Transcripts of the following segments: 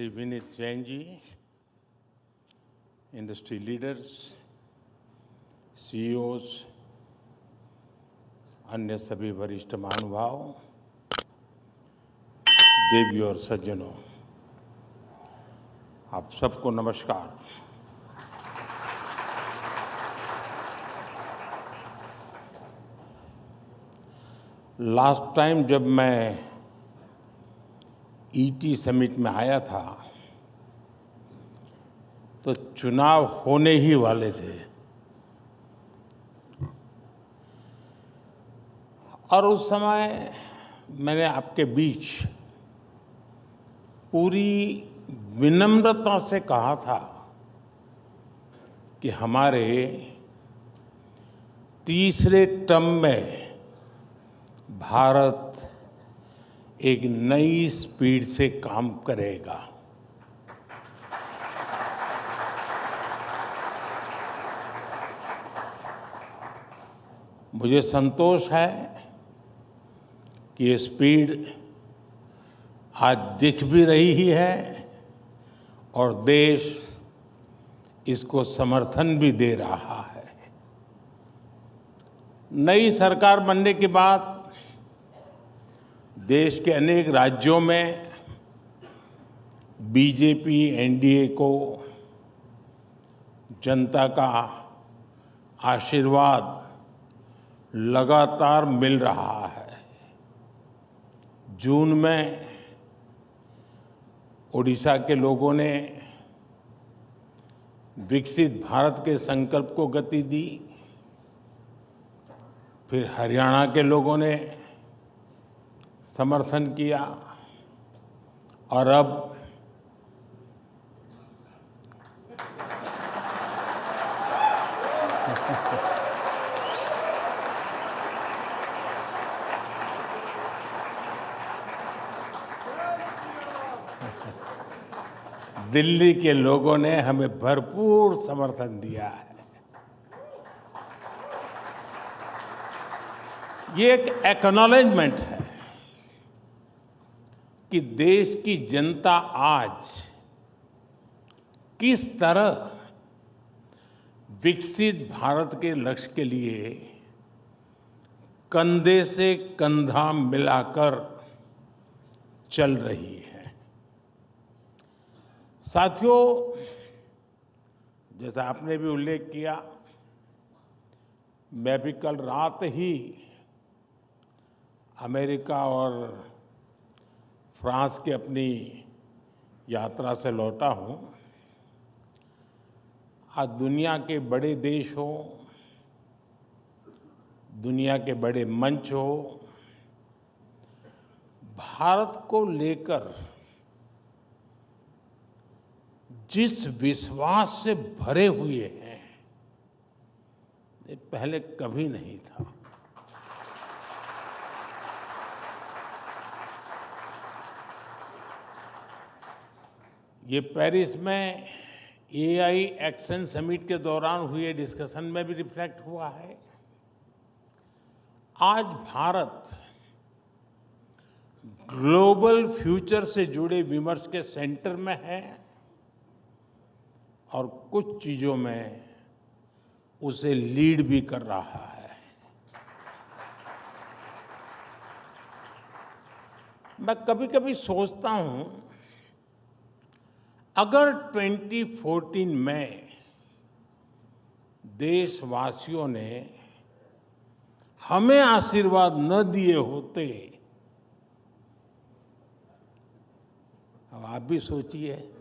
Shri Vinit Jain ji, industry leaders, CEOs, अन्य सभी वरिष्ठ महानुभाव, देवी और सज्जनों, आप सबको नमस्कार। लास्ट टाइम जब मैं ईटी समिट में आया था तो चुनाव होने ही वाले थे और उस समय मैंने आपके बीच पूरी विनम्रता से कहा था कि हमारे तीसरे टर्म में भारत एक नई स्पीड से काम करेगा। मुझे संतोष है कि ये स्पीड आज दिख भी रही ही है और देश इसको समर्थन भी दे रहा है। नई सरकार बनने के बाद देश के अनेक राज्यों में बीजेपी एनडीए को जनता का आशीर्वाद लगातार मिल रहा है। जून में ओडिशा के लोगों ने विकसित भारत के संकल्प को गति दी, फिर हरियाणा के लोगों ने समर्थन किया और अब दिल्ली के लोगों ने हमें भरपूर समर्थन दिया है। ये एक एक्नॉलेजमेंट है कि देश की जनता आज किस तरह विकसित भारत के लक्ष्य के लिए कंधे से कंधा मिलाकर चल रही है। साथियों, जैसा आपने भी उल्लेख किया, मैं भी कल रात ही अमेरिका और फ्रांस की अपनी यात्रा से लौटा हूं। आज दुनिया के बड़े देश हो, दुनिया के बड़े मंच हो, भारत को लेकर जिस विश्वास से भरे हुए हैं, ये पहले कभी नहीं था। ये पेरिस में एआई एक्शन समिट के दौरान हुए डिस्कशन में भी रिफ्लेक्ट हुआ है। आज भारत ग्लोबल फ्यूचर से जुड़े विमर्श के सेंटर में है और कुछ चीजों में उसे लीड भी कर रहा है। मैं कभी-कभी सोचता हूं, अगर 2014 में देशवासियों ने हमें आशीर्वाद न दिए होते, अब आप भी सोचिए,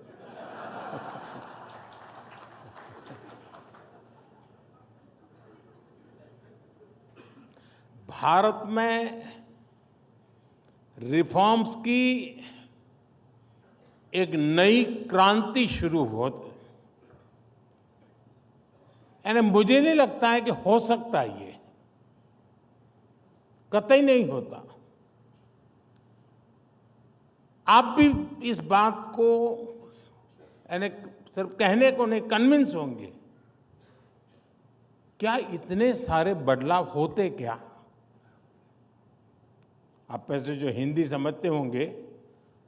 भारत में रिफॉर्म्स की एक नई क्रांति शुरू होती, यानी मुझे नहीं लगता है कि हो सकता है, ये कतई नहीं होता। आप भी इस बात को यानी सिर्फ कहने को नहीं, कन्विंस होंगे। क्या इतने सारे बदलाव होते क्या? आप में से जो हिंदी समझते होंगे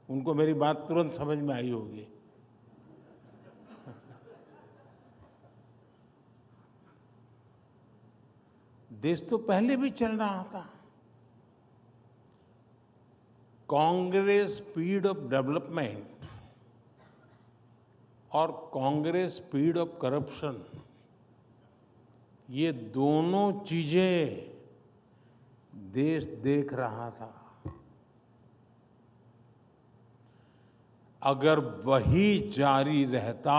उनको मेरी बात तुरंत समझ में आई होगी। देश तो पहले भी चल रहा था। कांग्रेस स्पीड ऑफ डेवलपमेंट और कांग्रेस स्पीड ऑफ करप्शन, ये दोनों चीजें देश देख रहा था। अगर वही जारी रहता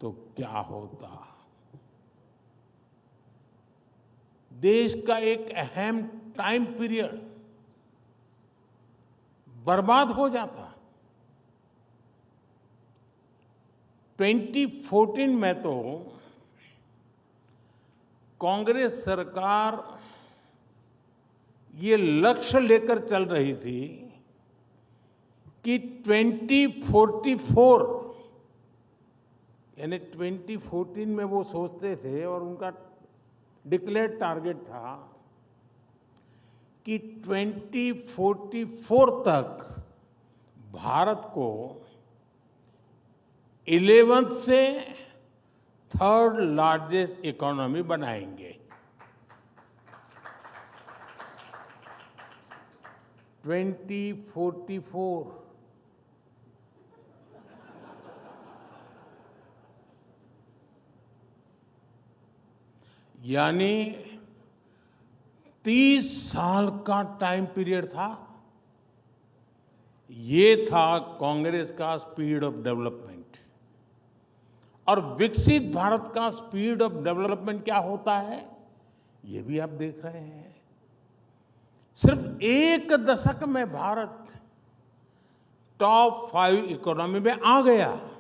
तो क्या होता। देश का एक अहम टाइम पीरियड बर्बाद हो जाता। 2014 में तो कांग्रेस सरकार ये लक्ष्य लेकर चल रही थी कि 2044, यानी 2014 में वो सोचते थे और उनका डिक्लेयर्ड टारगेट था कि 2044 तक भारत को 11th से 3rd लार्जेस्ट इकोनॉमी बनाएंगे। 2044 यानी 30 साल का टाइम पीरियड था। ये था कांग्रेस का स्पीड ऑफ डेवलपमेंट। और विकसित भारत का स्पीड ऑफ डेवलपमेंट क्या होता है, ये भी आप देख रहे हैं। सिर्फ एक दशक में भारत टॉप 5 इकोनॉमी में आ गया।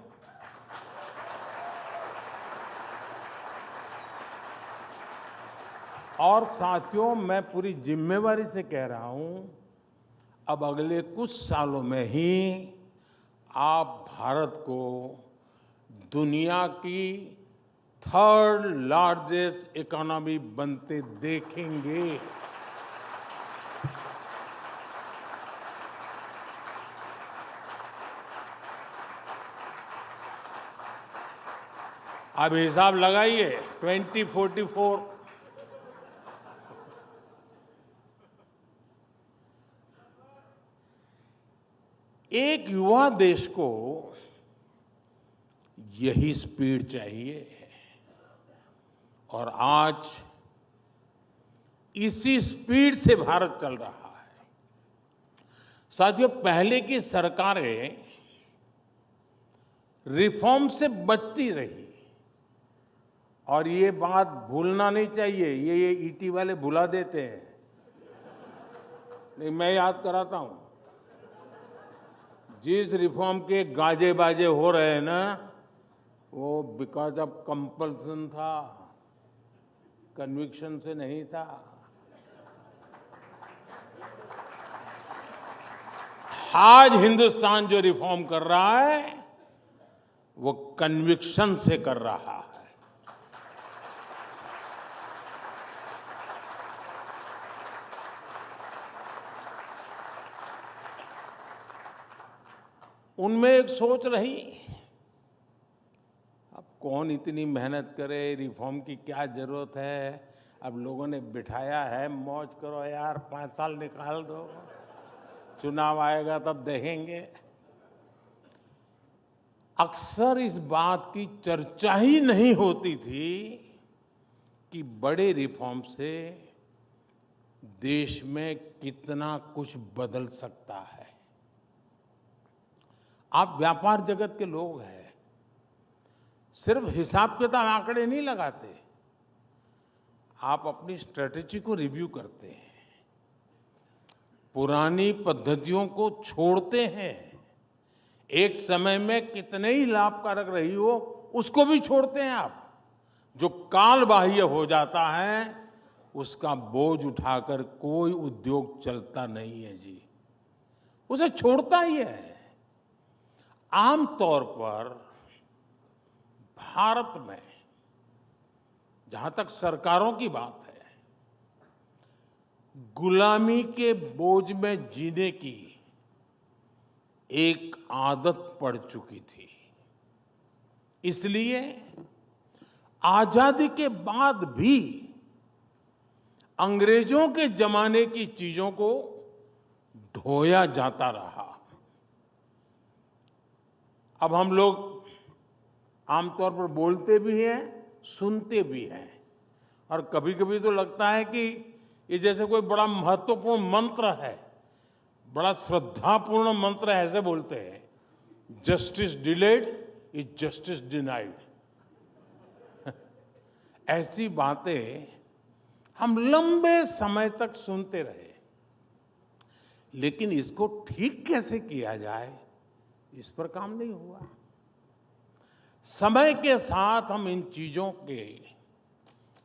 और साथियों, मैं पूरी जिम्मेवारी से कह रहा हूं, अब अगले कुछ सालों में ही आप भारत को दुनिया की 3rd लार्जेस्ट इकोनॉमी बनते देखेंगे। अब हिसाब लगाइए, 2044 एक युवा देश को यही स्पीड चाहिए और आज इसी स्पीड से भारत चल रहा है। साथियों, पहले की सरकारें रिफॉर्म से बचती रही और ये बात भूलना नहीं चाहिए। ये ईटी वाले भुला देते हैं, नहीं मैं याद कराता हूं। जिस रिफॉर्म के गाजे बाजे हो रहे हैं ना, वो बिकॉज ऑफ कंपल्सन था, कन्विक्शन से नहीं था। आज हिंदुस्तान जो रिफॉर्म कर रहा है वो कन्विक्शन से कर रहा है। उनमें एक सोच रही, अब कौन इतनी मेहनत करे, रिफॉर्म की क्या जरूरत है, अब लोगों ने बिठाया है, मौज करो यार, 5 साल निकाल दो, चुनाव आएगा तब देखेंगे। अक्सर इस बात की चर्चा ही नहीं होती थी कि बड़े रिफॉर्म से देश में कितना कुछ बदल सकता है। आप व्यापार जगत के लोग हैं, सिर्फ हिसाब किताब आंकड़े नहीं लगाते, आप अपनी स्ट्रेटेजी को रिव्यू करते हैं, पुरानी पद्धतियों को छोड़ते हैं। एक समय में कितने ही लाभकारक रही हो उसको भी छोड़ते हैं आप। जो काल बाह्य हो जाता है उसका बोझ उठाकर कोई उद्योग चलता नहीं है जी, उसे छोड़ता ही है। आमतौर पर भारत में जहां तक सरकारों की बात है, गुलामी के बोझ में जीने की एक आदत पड़ चुकी थी। इसलिए आजादी के बाद भी अंग्रेजों के जमाने की चीजों को ढोया जाता रहा। अब हम लोग आमतौर पर बोलते भी हैं, सुनते भी हैं, और कभी कभी तो लगता है कि ये जैसे कोई बड़ा महत्वपूर्ण मंत्र है, बड़ा श्रद्धापूर्ण मंत्र है, ऐसे बोलते हैं, justice delayed is justice denied. ऐसी बातें हम लंबे समय तक सुनते रहे, लेकिन इसको ठीक कैसे किया जाए, इस पर काम नहीं हुआ। समय के साथ हम इन चीजों के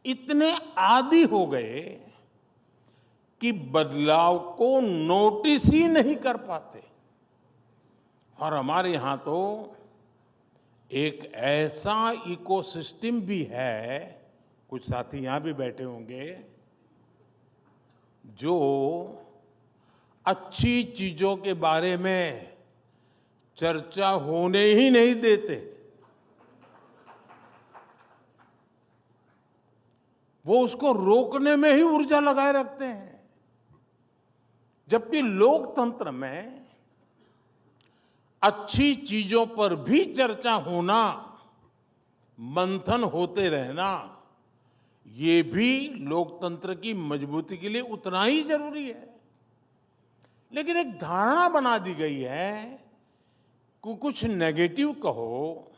इतने आदी हो गए कि बदलाव को नोटिस ही नहीं कर पाते। और हमारे यहां तो एक ऐसा इकोसिस्टम भी है, कुछ साथी यहां भी बैठे होंगे, जो अच्छी चीजों के बारे में चर्चा होने ही नहीं देते। वो उसको रोकने में ही ऊर्जा लगाए रखते हैं। जबकि लोकतंत्र में अच्छी चीजों पर भी चर्चा होना, मंथन होते रहना, ये भी लोकतंत्र की मजबूती के लिए उतना ही जरूरी है। लेकिन एक धारणा बना दी गई है कि कुछ नेगेटिव कहो,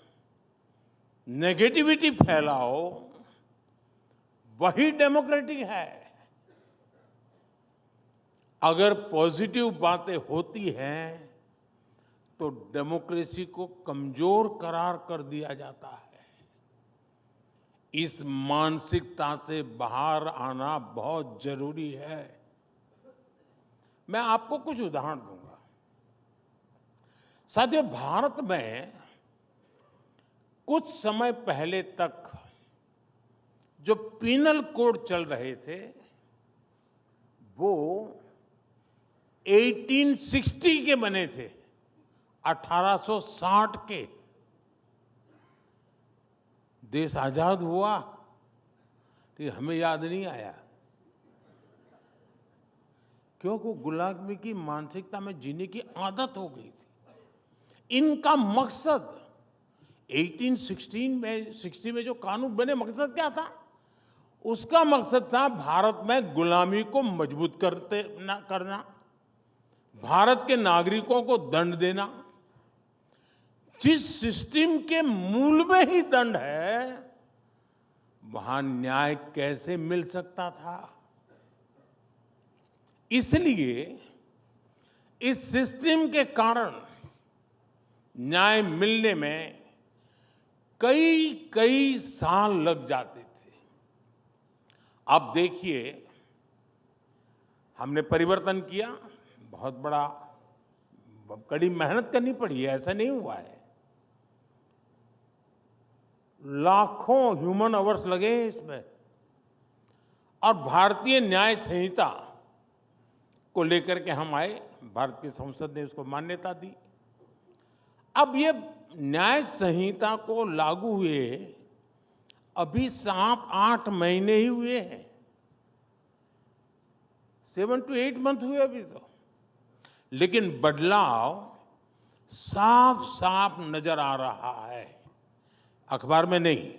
नेगेटिविटी फैलाओ, वही डेमोक्रेटिक है। अगर पॉजिटिव बातें होती हैं तो डेमोक्रेसी को कमजोर करार कर दिया जाता है। इस मानसिकता से बाहर आना बहुत जरूरी है। मैं आपको कुछ उदाहरण दूंगा। साथियों, भारत में कुछ समय पहले तक जो पीनल कोड चल रहे थे, वो 1860 के बने थे, 1860 के। देश आजाद हुआ कि हमें याद नहीं आया, क्योंकि गुलामी की मानसिकता में जीने की आदत हो गई थी। इनका मकसद 1860 में जो कानून बने, मकसद क्या था? उसका मकसद था भारत में गुलामी को मजबूत करना, भारत के नागरिकों को दंड देना। जिस सिस्टम के मूल में ही दंड है, वहां न्याय कैसे मिल सकता था? इसलिए इस सिस्टम के कारण न्याय मिलने में कई कई साल लग जाते थे। अब देखिए, हमने परिवर्तन किया, बहुत बड़ा कड़ी मेहनत करनी पड़ी है, ऐसा नहीं हुआ है। लाखों ह्यूमन आवर्स लगे हैं इसमें, और भारतीय न्याय संहिता को लेकर के हम आए, भारत की संसद ने उसको मान्यता दी। अब ये न्याय संहिता को लागू हुए अभी 7-8 महीने ही हुए हैं, 7 to 8 मंथ हुए अभी तो, लेकिन बदलाव साफ साफ नजर आ रहा है, अखबार में नहीं।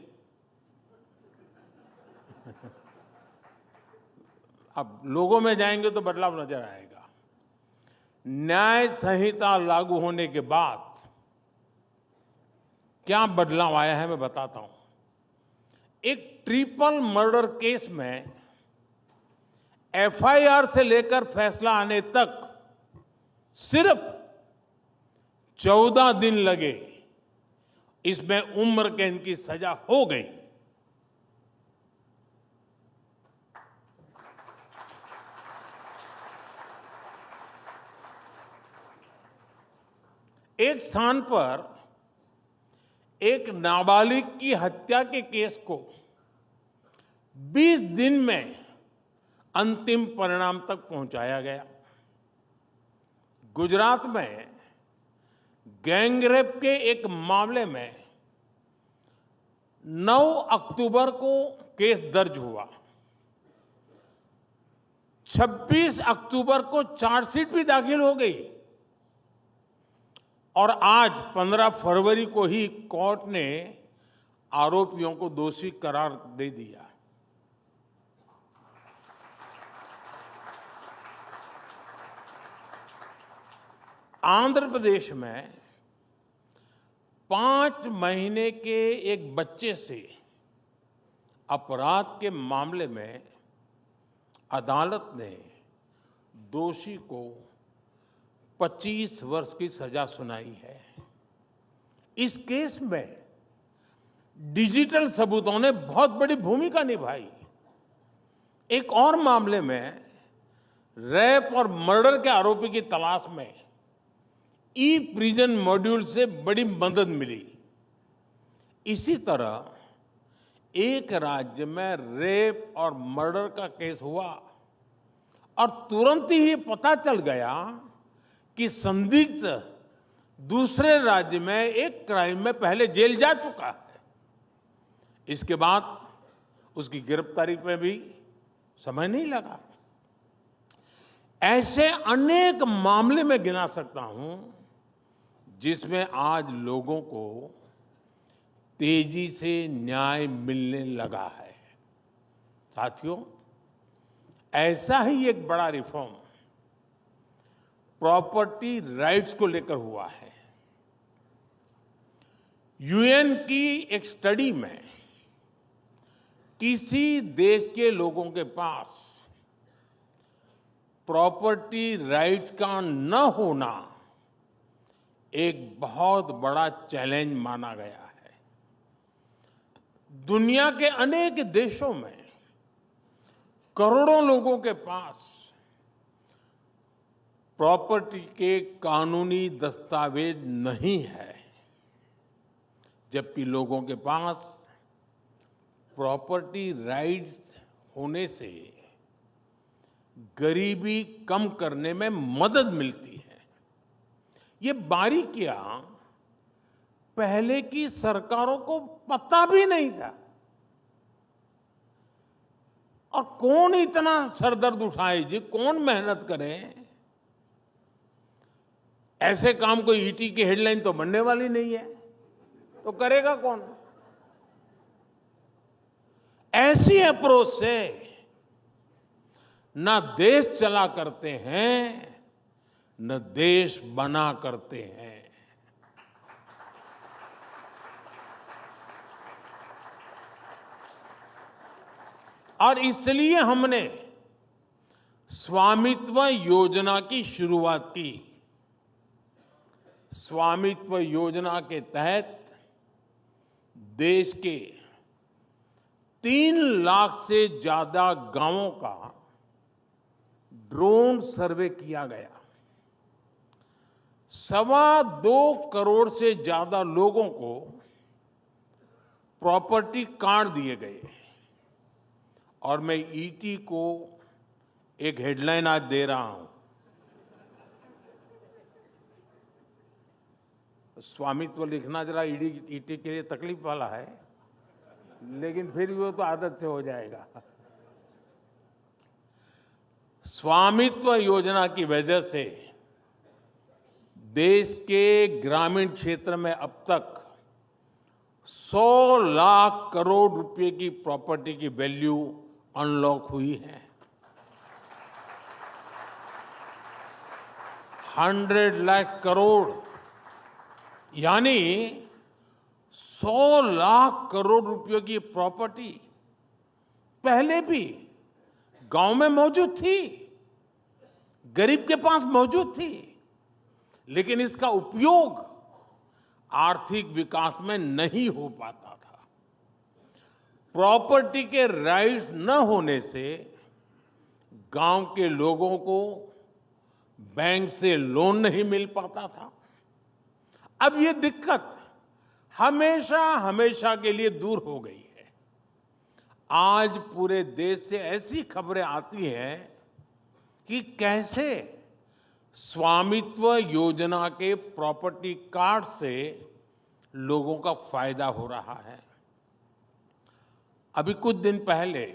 अब लोगों में जाएंगे तो बदलाव नजर आएगा। न्याय संहिता लागू होने के बाद क्या बदलाव आया है, मैं बताता हूं। एक ट्रिपल मर्डर केस में एफआईआर से लेकर फैसला आने तक सिर्फ 14 दिन लगे। इसमें उम्र कैद की सजा हो गई। एक स्थान पर एक नाबालिग की हत्या के केस को 20 दिन में अंतिम परिणाम तक पहुंचाया गया। गुजरात में गैंगरेप के एक मामले में 9 अक्टूबर को केस दर्ज हुआ। 26 अक्टूबर को चार्जशीट भी दाखिल हो गई और आज 15 फरवरी को ही कोर्ट ने आरोपियों को दोषी करार दे दिया। आंध्र प्रदेश में 5 महीने के एक बच्चे से अपराध के मामले में अदालत ने दोषी को 25 वर्ष की सजा सुनाई है। इस केस में डिजिटल सबूतों ने बहुत बड़ी भूमिका निभाई। एक और मामले में रेप और मर्डर के आरोपी की तलाश में ई प्रिजन मॉड्यूल से बड़ी मदद मिली। इसी तरह एक राज्य में रेप और मर्डर का केस हुआ और तुरंत ही पता चल गया कि संदिग्ध दूसरे राज्य में एक क्राइम में पहले जेल जा चुका है। इसके बाद उसकी गिरफ्तारी में भी समय नहीं लगा। ऐसे अनेक मामले में गिना सकता हूं जिसमें आज लोगों को तेजी से न्याय मिलने लगा है। साथियों, ऐसा ही एक बड़ा रिफॉर्म प्रॉपर्टी राइट्स को लेकर हुआ है। यूएन की एक स्टडी में किसी देश के लोगों के पास प्रॉपर्टी राइट्स का न होना एक बहुत बड़ा चैलेंज माना गया है। दुनिया के अनेक देशों में करोड़ों लोगों के पास प्रॉपर्टी के कानूनी दस्तावेज नहीं है, जबकि लोगों के पास प्रॉपर्टी राइट्स होने से गरीबी कम करने में मदद मिलती है। ये बारीकियां पहले की सरकारों को पता भी नहीं था। और कौन इतना सरदर्द उठाए जी, कौन मेहनत करे? ऐसे काम कोई ईटी की हेडलाइन तो बनने वाली नहीं है, तो करेगा कौन? ऐसी अप्रोच से न देश चला करते हैं न देश बना करते हैं। और इसलिए हमने स्वामित्व योजना की शुरुआत की। स्वामित्व योजना के तहत देश के 3 लाख से ज्यादा गांवों का ड्रोन सर्वे किया गया। 2.25 करोड़ से ज्यादा लोगों को प्रॉपर्टी कार्ड दिए गए। और मैं ईटी को एक हेडलाइन आज दे रहा हूं। स्वामित्व लिखना जरा ईटी के लिए तकलीफ वाला है, लेकिन फिर भी वो तो आदत से हो जाएगा। स्वामित्व योजना की वजह से देश के ग्रामीण क्षेत्र में अब तक 100 लाख करोड़ रुपए की प्रॉपर्टी की वैल्यू अनलॉक हुई है। 100 लाख करोड़ यानी 100 लाख करोड़ रुपयों की प्रॉपर्टी पहले भी गांव में मौजूद थी, गरीब के पास मौजूद थी, लेकिन इसका उपयोग आर्थिक विकास में नहीं हो पाता था। प्रॉपर्टी के राइट्स न होने से गांव के लोगों को बैंक से लोन नहीं मिल पाता था। अब ये दिक्कत हमेशा हमेशा के लिए दूर हो गई है। आज पूरे देश से ऐसी खबरें आती हैं कि कैसे स्वामित्व योजना के प्रॉपर्टी कार्ड से लोगों का फायदा हो रहा है। अभी कुछ दिन पहले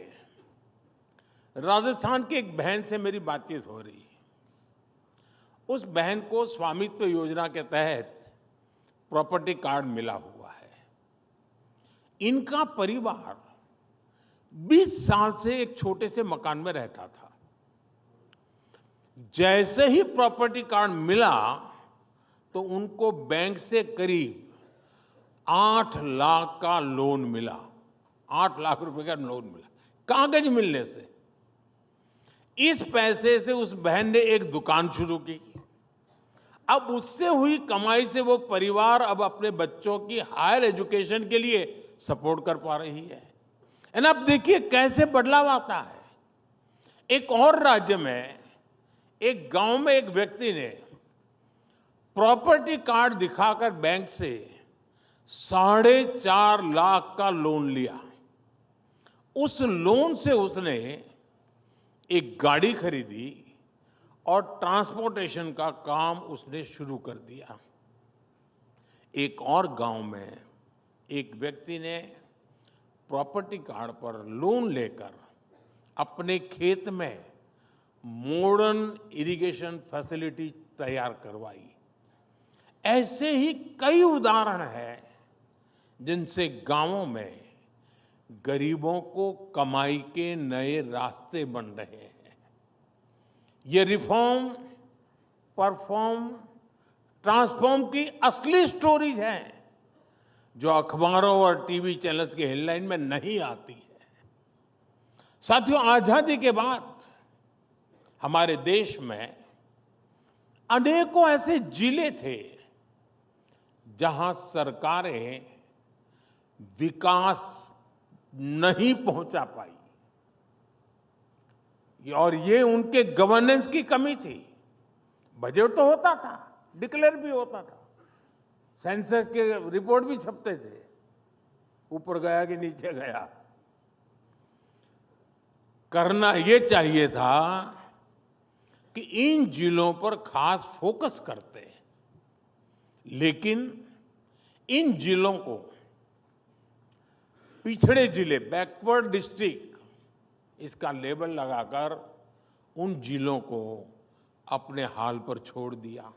राजस्थान की एक बहन से मेरी बातचीत हो रही है। उस बहन को स्वामित्व योजना के तहत प्रॉपर्टी कार्ड मिला हुआ है। इनका परिवार 20 साल से एक छोटे से मकान में रहता था। जैसे ही प्रॉपर्टी कार्ड मिला तो उनको बैंक से करीब 8 लाख का लोन मिला। 8 लाख रुपए का लोन मिला कागज मिलने से। इस पैसे से उस बहन ने एक दुकान शुरू की। अब उससे हुई कमाई से वो परिवार अब अपने बच्चों की हायर एजुकेशन के लिए सपोर्ट कर पा रही है। एंड अब देखिए कैसे बदलाव आता है। एक और राज्य में एक गांव में एक व्यक्ति ने प्रॉपर्टी कार्ड दिखाकर बैंक से 4.5 लाख का लोन लिया। उस लोन से उसने एक गाड़ी खरीदी और ट्रांसपोर्टेशन का काम उसने शुरू कर दिया। एक और गांव में एक व्यक्ति ने प्रॉपर्टी कार्ड पर लोन लेकर अपने खेत में मॉडर्न इरिगेशन फैसिलिटी तैयार करवाई। ऐसे ही कई उदाहरण हैं जिनसे गांवों में गरीबों को कमाई के नए रास्ते बन रहे हैं। ये रिफॉर्म, परफॉर्म, ट्रांसफॉर्म की असली स्टोरीज हैं जो अखबारों और टीवी चैनल्स के हेडलाइन में नहीं आती है। साथियों, आजादी के बाद हमारे देश में अनेकों ऐसे जिले थे जहां सरकारें विकास नहीं पहुंचा पाई और ये उनके गवर्नेंस की कमी थी। बजट तो होता था, डिक्लेयर भी होता था, सेंसस के रिपोर्ट भी छपते थे, ऊपर गया कि नीचे गया। करना ये चाहिए था कि इन जिलों पर खास फोकस करते, लेकिन इन जिलों को पिछड़े जिले, बैकवर्ड डिस्ट्रिक्ट, इसका लेबल लगाकर उन जिलों को अपने हाल पर छोड़ दिया।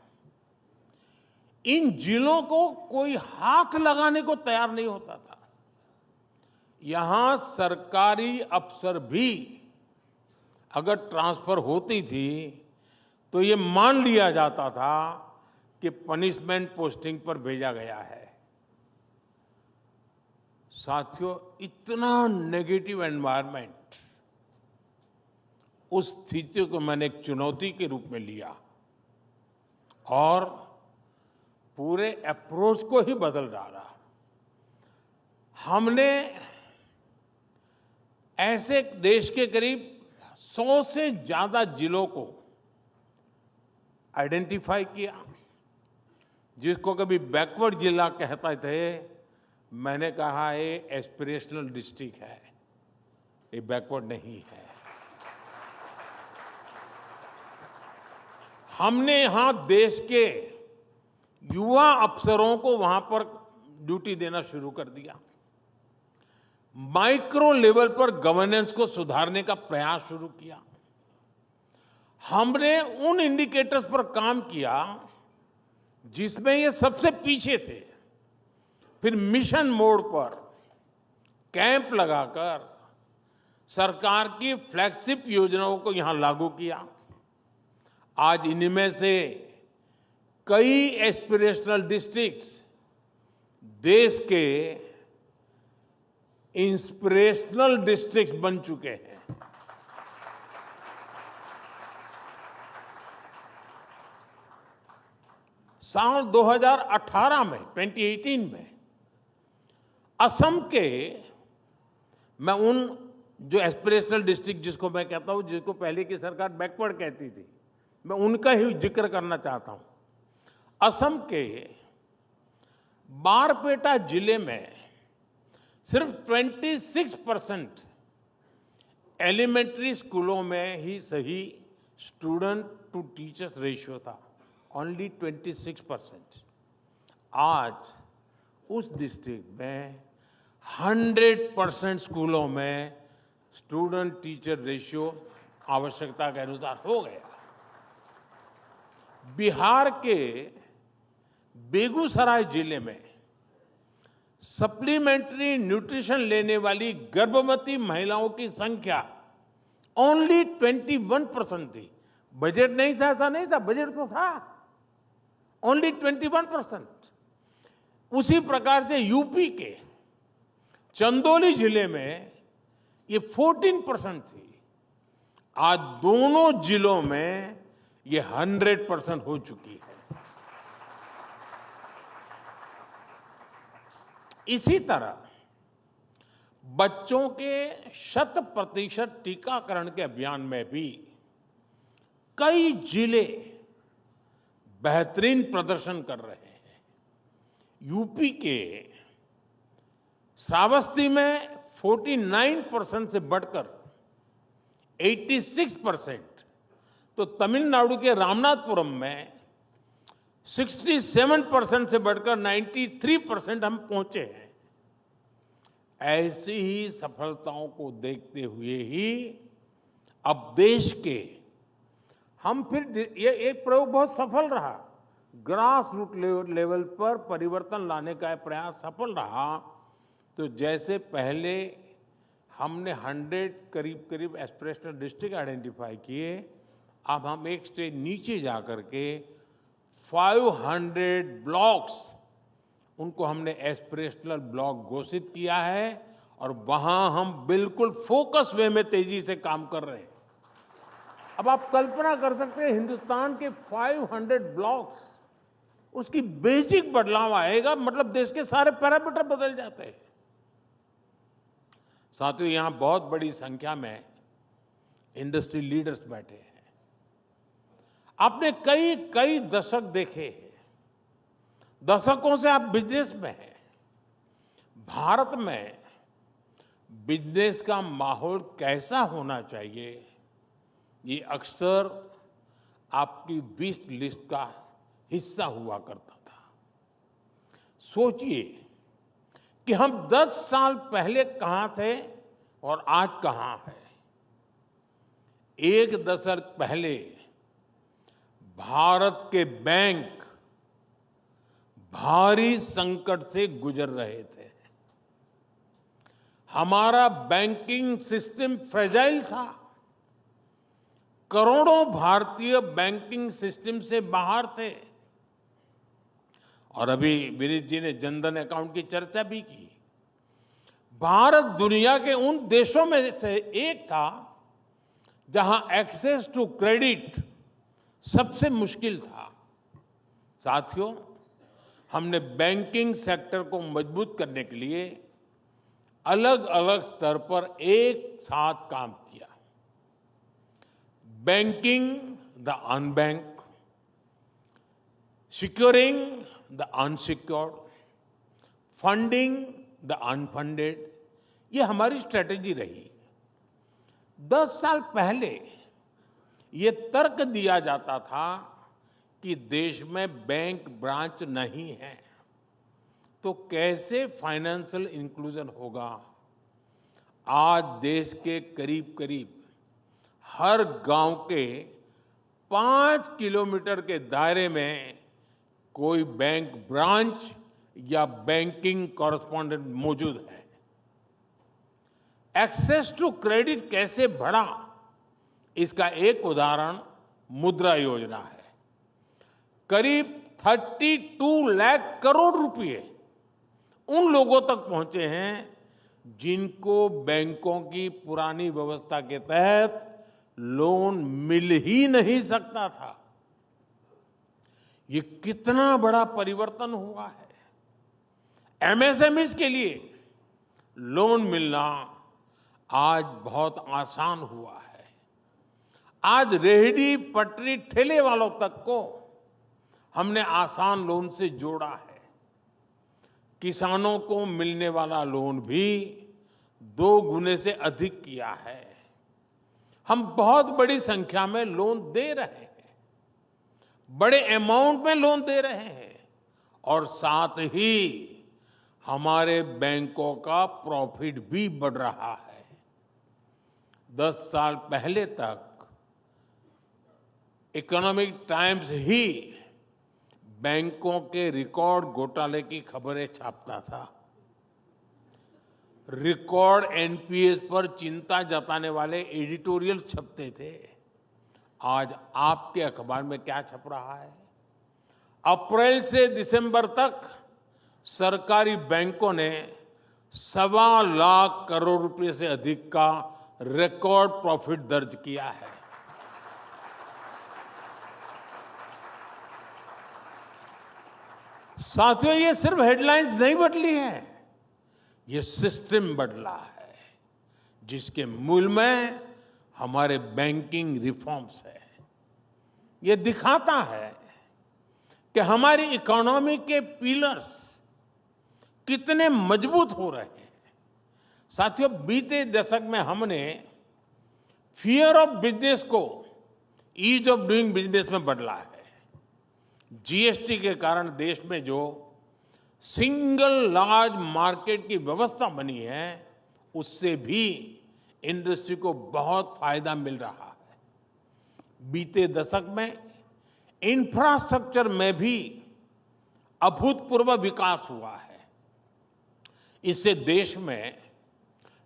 इन जिलों को कोई हाथ लगाने को तैयार नहीं होता था। यहां सरकारी अफसर भी अगर ट्रांसफर होती थी तो ये मान लिया जाता था कि पनिशमेंट पोस्टिंग पर भेजा गया है। साथियों, इतना नेगेटिव एनवायरनमेंट, उस स्थिति को मैंने एक चुनौती के रूप में लिया और पूरे अप्रोच को ही बदल डाला। हमने ऐसे देश के करीब 100 से ज्यादा जिलों को आइडेंटिफाई किया, जिसको कभी बैकवर्ड जिला कहते थे। मैंने कहा ये एस्पिरेशनल डिस्ट्रिक्ट है, ये बैकवर्ड नहीं है। हमने यहां देश के युवा अफसरों को वहां पर ड्यूटी देना शुरू कर दिया। माइक्रो लेवल पर गवर्नेंस को सुधारने का प्रयास शुरू किया। हमने उन इंडिकेटर्स पर काम किया जिसमें ये सबसे पीछे थे। फिर मिशन मोड पर कैंप लगाकर सरकार की फ्लैगशिप योजनाओं को यहां लागू किया। आज इनमें से कई एस्पिरेशनल डिस्ट्रिक्ट्स देश के इंस्पिरेशनल डिस्ट्रिक्ट्स बन चुके हैं। साल 2018 में, 2018 में असम के, मैं उन जो एस्पिरेशनल डिस्ट्रिक्ट जिसको मैं कहता हूं, जिसको पहले की सरकार बैकवर्ड कहती थी, मैं उनका ही जिक्र करना चाहता हूं। असम के बारपेटा जिले में सिर्फ 26% एलिमेंट्री स्कूलों में ही सही स्टूडेंट टू टीचर्स रेशियो था ओनली 26%। आज उस डिस्ट्रिक्ट में 100% स्कूलों में स्टूडेंट टीचर रेशियो आवश्यकता के अनुसार हो गया। बिहार के बेगूसराय जिले में सप्लीमेंट्री न्यूट्रिशन लेने वाली गर्भवती महिलाओं की संख्या ओनली 21% थी। बजट नहीं था, ऐसा नहीं था, बजट तो था, ओनली 21%। उसी प्रकार से यूपी के चंदौली जिले में ये 14% थी। आज दोनों जिलों में ये 100% हो चुकी है। इसी तरह बच्चों के 100% टीकाकरण के अभियान में भी कई जिले बेहतरीन प्रदर्शन कर रहे हैं। यूपी के श्रावस्ती में 49% से बढ़कर 86%, तो तमिलनाडु के रामनाथपुरम में 67% से बढ़कर 93% हम पहुंचे हैं। ऐसी ही सफलताओं को देखते हुए ही अब देश के हम फिर ये एक प्रयोग बहुत सफल रहा, ग्रास रूट लेवल पर परिवर्तन लाने का प्रयास सफल रहा। तो जैसे पहले हमने 100 करीब करीब एस्पिरेशनल डिस्ट्रिक्ट आइडेंटिफाई किए, अब हम एक स्टेज नीचे जाकर के 500 ब्लॉक्स, उनको हमने एस्पिरेशनल ब्लॉक घोषित किया है और वहां हम बिल्कुल फोकस वे में तेजी से काम कर रहे हैं। अब आप कल्पना कर सकते हैं, हिंदुस्तान के 500 ब्लॉक्स, उसकी बेसिक बदलाव आएगा, मतलब देश के सारे पैरामीटर बदल जाते हैं। साथियों, यहां बहुत बड़ी संख्या में इंडस्ट्री लीडर्स बैठे हैं। आपने कई कई दशक देखे हैं, दशकों से आप बिजनेस में हैं। भारत में बिजनेस का माहौल कैसा होना चाहिए, ये अक्सर आपकी विश लिस्ट का हिस्सा हुआ करता था। सोचिए कि हम 10 साल पहले कहां थे और आज कहां हैं। एक दशक पहले भारत के बैंक भारी संकट से गुजर रहे थे। हमारा बैंकिंग सिस्टम फ्रेजाइल था। करोड़ों भारतीय बैंकिंग सिस्टम से बाहर थे। और अभी विनीत जी ने जनधन अकाउंट की चर्चा भी की। भारत दुनिया के उन देशों में से एक था जहां एक्सेस टू क्रेडिट सबसे मुश्किल था। साथियों, हमने बैंकिंग सेक्टर को मजबूत करने के लिए अलग अलग स्तर पर एक साथ काम किया। Banking the unbank, securing the unsecured, funding the unfunded, ये हमारी स्ट्रेटेजी रही। 10 साल पहले ये तर्क दिया जाता था कि देश में बैंक ब्रांच नहीं है, तो कैसे फाइनेंशियल इंक्लूजन होगा। आज देश के करीब करीब हर गांव के 5 किलोमीटर के दायरे में कोई बैंक ब्रांच या बैंकिंग कॉरेस्पॉन्डेंट मौजूद है। एक्सेस टू क्रेडिट कैसे बढ़ा, इसका एक उदाहरण मुद्रा योजना है। करीब 32 लाख करोड़ रुपए उन लोगों तक पहुंचे हैं जिनको बैंकों की पुरानी व्यवस्था के तहत लोन मिल ही नहीं सकता था। ये कितना बड़ा परिवर्तन हुआ है। एमएसएमईज के लिए लोन मिलना आज बहुत आसान हुआ है। आज रेहड़ी पटरी ठेले वालों तक को हमने आसान लोन से जोड़ा है। किसानों को मिलने वाला लोन भी 2 गुने से अधिक किया है। हम बहुत बड़ी संख्या में लोन दे रहे हैं, बड़े अमाउंट में लोन दे रहे हैं और साथ ही हमारे बैंकों का प्रॉफिट भी बढ़ रहा है। 10 साल पहले तक इकोनॉमिक टाइम्स ही बैंकों के रिकॉर्ड घोटाले की खबरें छापता था। रिकॉर्ड एनपीएस पर चिंता जताने वाले एडिटोरियल छपते थे। आज आपके अखबार में क्या छप रहा है? अप्रैल से दिसंबर तक सरकारी बैंकों ने 1.25 लाख करोड़ रुपए से अधिक का रिकॉर्ड प्रॉफिट दर्ज किया है। साथियों, ये सिर्फ हेडलाइंस नहीं बदली है, ये सिस्टम बदला है, जिसके मूल में हमारे बैंकिंग रिफॉर्म्स है। ये दिखाता है कि हमारी इकोनॉमी के पिलर्स कितने मजबूत हो रहे हैं। साथियों, बीते दशक में हमने फियर ऑफ बिजनेस को ईज ऑफ डूइंग बिजनेस में बदला है। जीएसटी के कारण देश में जो सिंगल लार्ज मार्केट की व्यवस्था बनी है, उससे भी इंडस्ट्री को बहुत फायदा मिल रहा है। बीते दशक में इंफ्रास्ट्रक्चर में भी अभूतपूर्व विकास हुआ है। इससे देश में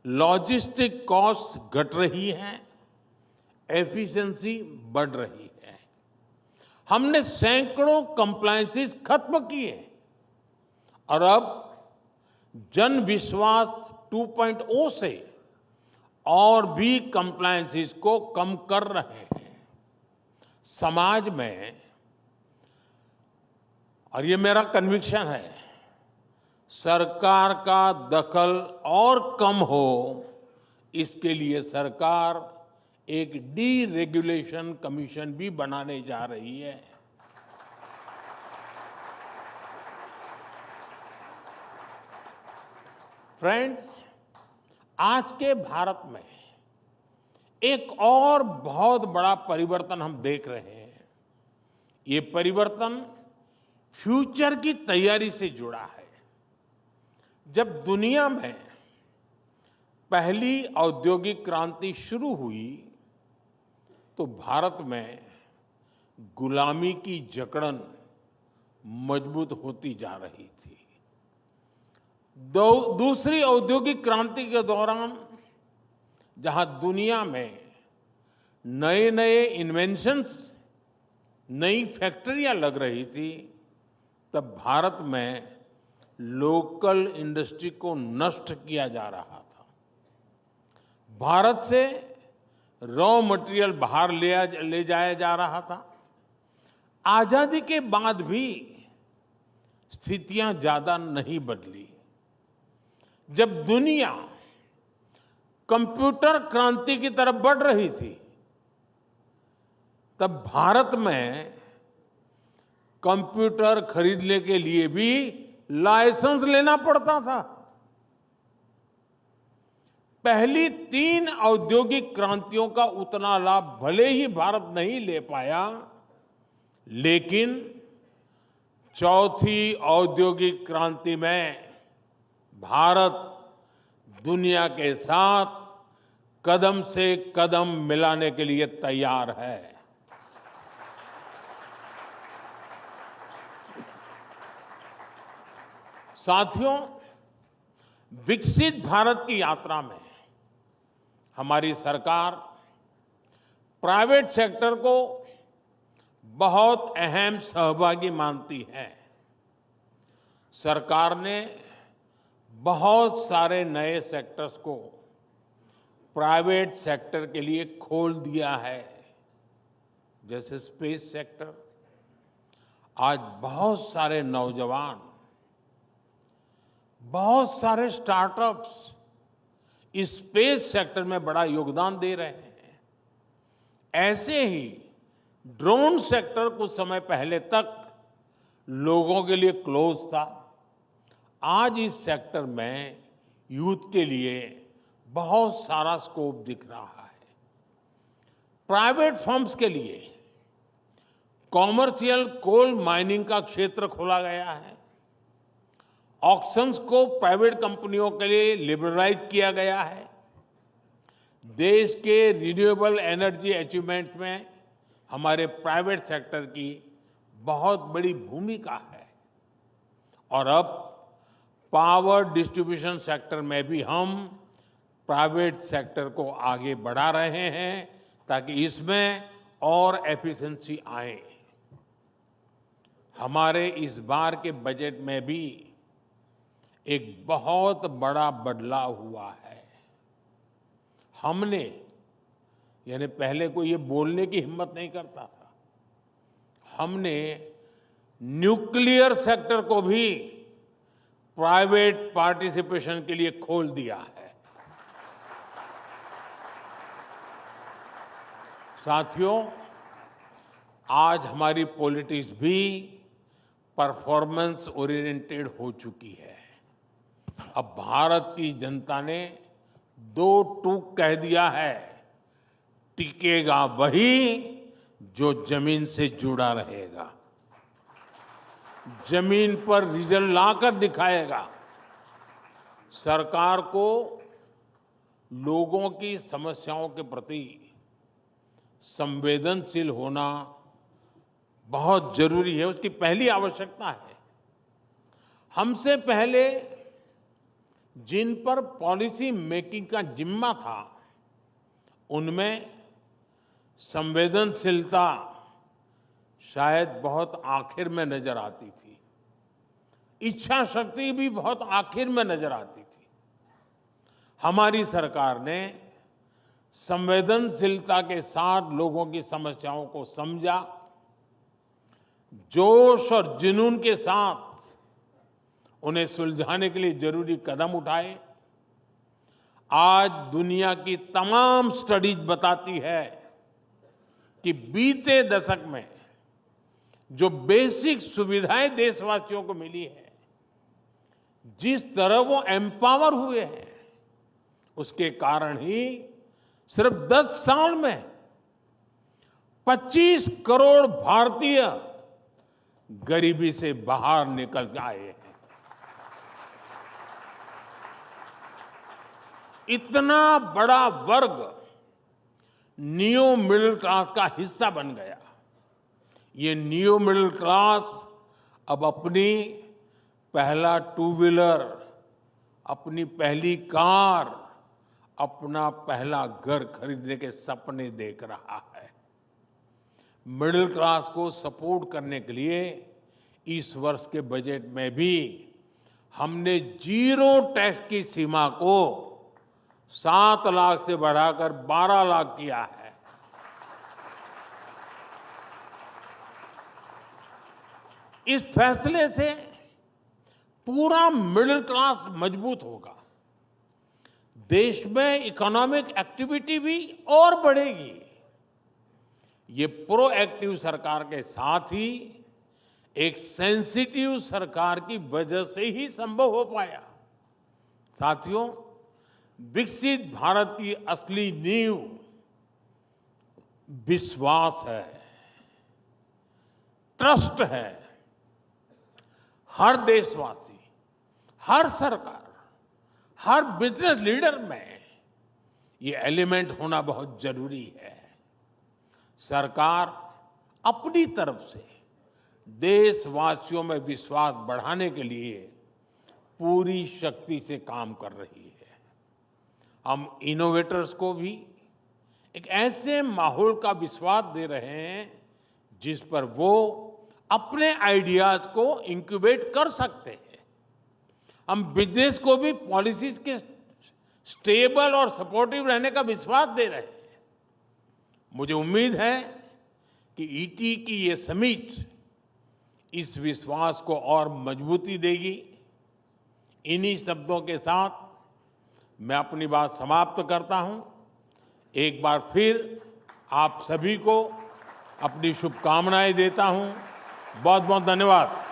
लॉजिस्टिक कॉस्ट घट रही है, एफिशिएंसी बढ़ रही है। हमने सैकड़ों कंप्लायंसेस खत्म किए और अब जन विश्वास 2.0 से और भी कंप्लायंसेस को कम कर रहे हैं। समाज में, और ये मेरा कन्विक्शन है, सरकार का दखल और कम हो, इसके लिए सरकार एक डीरेगुलेशन कमीशन भी बनाने जा रही है। फ्रेंड्स, आज के भारत में एक और बहुत बड़ा परिवर्तन हम देख रहे हैं। ये परिवर्तन फ्यूचर की तैयारी से जुड़ा है। जब दुनिया में पहली औद्योगिक क्रांति शुरू हुई तो भारत में गुलामी की जकड़न मजबूत होती जा रही थी। दूसरी औद्योगिक क्रांति के दौरान जहां दुनिया में नए नए इन्वेंशंस, नई फैक्ट्रियां लग रही थी, तब भारत में लोकल इंडस्ट्री को नष्ट किया जा रहा था। भारत से रॉ मटेरियल बाहर ले जाया जा रहा था। आजादी के बाद भी स्थितियां ज्यादा नहीं बदली। जब दुनिया कंप्यूटर क्रांति की तरफ बढ़ रही थी, तब भारत में कंप्यूटर खरीदने के लिए भी लाइसेंस लेना पड़ता था। पहली 3 औद्योगिक क्रांतियों का उतना लाभ भले ही भारत नहीं ले पाया, लेकिन चौथी औद्योगिक क्रांति में भारत दुनिया के साथ कदम से कदम मिलाने के लिए तैयार है। साथियों, विकसित भारत की यात्रा में हमारी सरकार प्राइवेट सेक्टर को बहुत अहम सहभागी मानती है। सरकार ने बहुत सारे नए सेक्टर्स को प्राइवेट सेक्टर के लिए खोल दिया है, जैसे स्पेस सेक्टर। आज बहुत सारे नौजवान, बहुत सारे स्टार्टअप्स इस स्पेस सेक्टर में बड़ा योगदान दे रहे हैं। ऐसे ही ड्रोन सेक्टर कुछ समय पहले तक लोगों के लिए क्लोज था। आज इस सेक्टर में यूथ के लिए बहुत सारा स्कोप दिख रहा है। प्राइवेट फर्म्स के लिए कॉमर्शियल कोल माइनिंग का क्षेत्र खोला गया है। ऑक्शंस को प्राइवेट कंपनियों के लिए लिबरलाइज किया गया है। देश के रिन्यूएबल एनर्जी अचीवमेंट्स में हमारे प्राइवेट सेक्टर की बहुत बड़ी भूमिका है और अब पावर डिस्ट्रीब्यूशन सेक्टर में भी हम प्राइवेट सेक्टर को आगे बढ़ा रहे हैं ताकि इसमें और एफिशिएंसी आए। हमारे इस बार के बजट में भी एक बहुत बड़ा बदलाव हुआ है। हमने यानी पहले कोई ये बोलने की हिम्मत नहीं करता था, हमने न्यूक्लियर सेक्टर को भी प्राइवेट पार्टिसिपेशन के लिए खोल दिया है। साथियों, आज हमारी पॉलिटिक्स भी परफॉर्मेंस ओरिएंटेड हो चुकी है। अब भारत की जनता ने दो टूक कह दिया है, टिकेगा वही जो जमीन से जुड़ा रहेगा, जमीन पर रिजल्ट लाकर दिखाएगा। सरकार को लोगों की समस्याओं के प्रति संवेदनशील होना बहुत जरूरी है, उसकी पहली आवश्यकता है। हमसे पहले जिन पर पॉलिसी मेकिंग का जिम्मा था, उनमें संवेदनशीलता शायद बहुत आखिर में नजर आती थी, इच्छा शक्ति भी बहुत आखिर में नजर आती थी। हमारी सरकार ने संवेदनशीलता के साथ लोगों की समस्याओं को समझा, जोश और जुनून के साथ उन्हें सुलझाने के लिए जरूरी कदम उठाए। आज दुनिया की तमाम स्टडीज बताती है कि बीते दशक में जो बेसिक सुविधाएं देशवासियों को मिली है, जिस तरह वो एम्पावर हुए हैं, उसके कारण ही सिर्फ 10 साल में 25 करोड़ भारतीय गरीबी से बाहर निकल आए हैं। इतना बड़ा वर्ग नियो मिडिल क्लास का हिस्सा बन गया। ये नियो मिडिल क्लास अब अपनी पहला टू व्हीलर, अपनी पहली कार, अपना पहला घर खरीदने के सपने देख रहा है। मिडिल क्लास को सपोर्ट करने के लिए इस वर्ष के बजट में भी हमने जीरो टैक्स की सीमा को 7 लाख से बढ़ाकर 12 लाख किया है। इस फैसले से पूरा मिडिल क्लास मजबूत होगा, देश में इकोनॉमिक एक्टिविटी भी और बढ़ेगी। ये प्रोएक्टिव सरकार के साथ ही एक सेंसिटिव सरकार की वजह से ही संभव हो पाया। साथियों, विकसित भारत की असली नींव विश्वास है, ट्रस्ट है। हर देशवासी, हर सरकार, हर बिजनेस लीडर में ये एलिमेंट होना बहुत जरूरी है। सरकार अपनी तरफ से देशवासियों में विश्वास बढ़ाने के लिए पूरी शक्ति से काम कर रही है। हम इनोवेटर्स को भी एक ऐसे माहौल का विश्वास दे रहे हैं जिस पर वो अपने आइडियाज को इंक्यूबेट कर सकते हैं। हम बिजनेस को भी पॉलिसीज के स्टेबल और सपोर्टिव रहने का विश्वास दे रहे हैं। मुझे उम्मीद है कि ईटी की ये समिट इस विश्वास को और मजबूती देगी। इन्हीं शब्दों के साथ मैं अपनी बात समाप्त करता हूं। एक बार फिर आप सभी को अपनी शुभकामनाएं देता हूं। बहुत बहुत धन्यवाद।